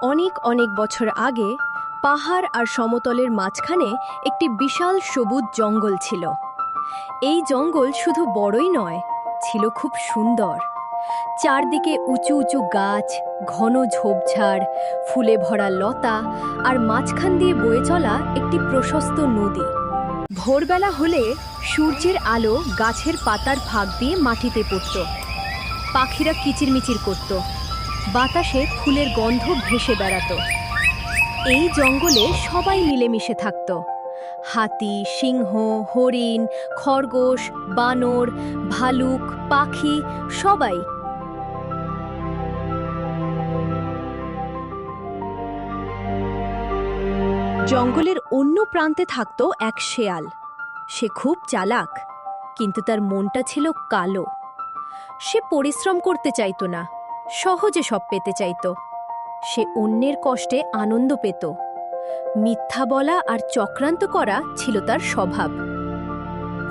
অনেক অনেক বছর আগে পাহাড় আর সমতলের মাঝখানে একটি বিশাল সবুজ জঙ্গল ছিল। এই জঙ্গল শুধু বড়ই নয়, ছিল খুব সুন্দর। চারদিকে উঁচু উঁচু গাছ, ঘন ঝোপঝাড়, ফুলে ভরা লতা আর মাঝখান দিয়ে বয়ে চলা একটি প্রশস্ত নদী। ভোরবেলা হলে সূর্যের আলো গাছের পাতার ফাঁক দিয়ে মাটিতে পড়ত। পাখিরা কিচিরমিচির করত, বাতাসে ফুলের গন্ধ ভেসে বেড়াত। এই জঙ্গলে সবাই মিলেমিশে থাকত। হাতি, সিংহ, হরিণ, খরগোশ, বানর, ভালুক, পাখি সবাই। জঙ্গলের অন্য প্রান্তে থাকত এক শেয়াল। সে খুব চালাক, কিন্তু তার মনটা ছিল কালো। সে পরিশ্রম করতে চাইত না, সহজে সব পেতে চাইত। সে অন্যের কষ্টে আনন্দ পেত। মিথ্যা বলা আর চক্রান্ত করা ছিল তার স্বভাব।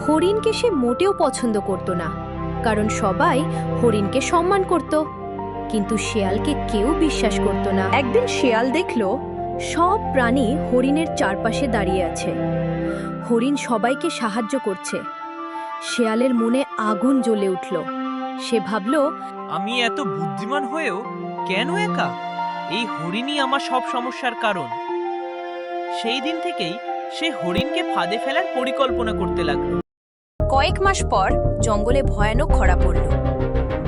হরিণকে সে মোটেও পছন্দ করত না, কারণ সবাই হরিণকে সম্মান করত, কিন্তু শেয়ালকে কেউ বিশ্বাস করত না। একদিন শেয়াল দেখল সব প্রাণী হরিণের চারপাশে দাঁড়িয়ে আছে। হরিণ সবাইকে সাহায্য করছে। শেয়ালের মনে আগুন জ্বলে উঠল। সে ভাবল, আমি এত বুদ্ধিমান হয়েও কেন একা? এই হরিণই আমার সব সমস্যার কারণ। সেই দিন থেকেই সে হরিণকে ফাঁদে ফেলার পরিকল্পনা করতে লাগলো। কয়েক মাস পর জঙ্গলে ভয়ানক খরা পড়ল।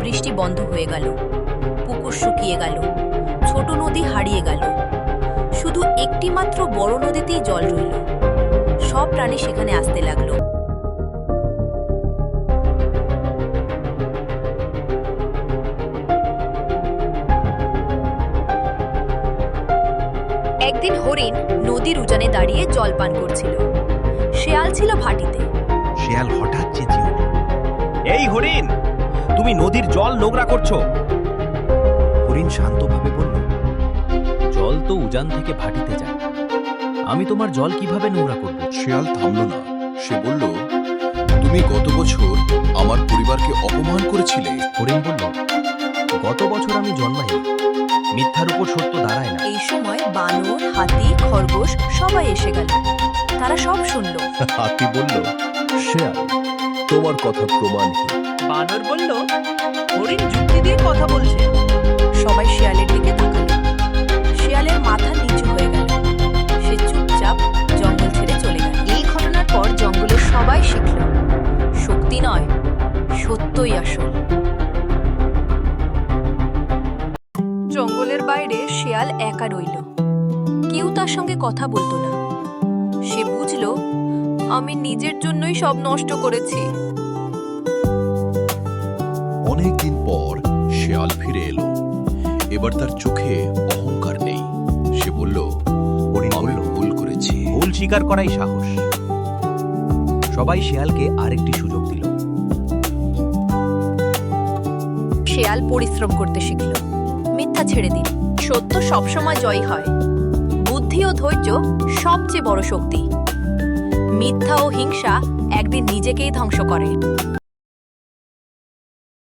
বৃষ্টি বন্ধ হয়ে গেল, পুকুর শুকিয়ে গেল, ছোট নদী হারিয়ে গেল। শুধু একটি মাত্র বড় নদীতেই জল রইল। সব প্রাণী সেখানে আসতে লাগলো। একদিন হরিণ নদীর উজানে দাঁড়িয়ে জল পান করছিল। শেয়াল ছিল ভাটিতে। শেয়াল হঠাৎ চেঁচিয়ে উঠল, এই হরিণ, তুমি নদীর জল নোংরা করছো। হরিণ শান্তভাবে বলল, জল তো উজান থেকে ভাটিতে যায়, আমি তোমার জল কিভাবে নোংরা করব? শেয়াল থামল না। সে বলল, তুমি গত বছর আমার পরিবারকে অপমান করেছিলে। হরিণ বলল, গত বছর আমি জন্মাইনি, মিথ্যার উপর সত্য দাঁড়ায় না। এই সময় বানর, হাতি, খরগোশ সবাই এসে গেল। তারা সব শুনল। হাতি বলল, শেয়াল, তোমার কথা প্রমাণহীন। বানর বলল, হরিণ যুক্তি দিয়ে কথা বলছে। সবাই শিয়ালের দিকে তাকালো। শিয়ালের মাথা নিচু হয়ে গেল। সে চুপচাপ জঙ্গল ছেড়ে চলে গেল। এই ঘটনার পর জঙ্গলের সবাই শিখল, শক্তি নয়, সত্যই আসল। জঙ্গলের বাইরে শেয়াল একা রইল। কেউ তার সঙ্গে কথা বলতো না। সে বুঝল, আমি নিজের জন্যই সব নষ্ট করেছি। অনেকদিন পর শেয়াল ফিরে এলো। এবার তার চোখে অহংকার নেই। সে বলল, আমি ভুল করেছি। ভুল স্বীকার করাই সাহস। সবাই শেয়ালকে আরেকটি সুযোগ দিল। শেয়াল পরিশ্রম করতে শিখল, মিথ্যা ছেড়ে দিল। সত্য সবসময় জয়ী হয়। বুদ্ধি ও ধৈর্য সবচেয়ে বড় শক্তি। মিথ্যা ও হিংসা একদিন নিজেকেই ধ্বংস করে।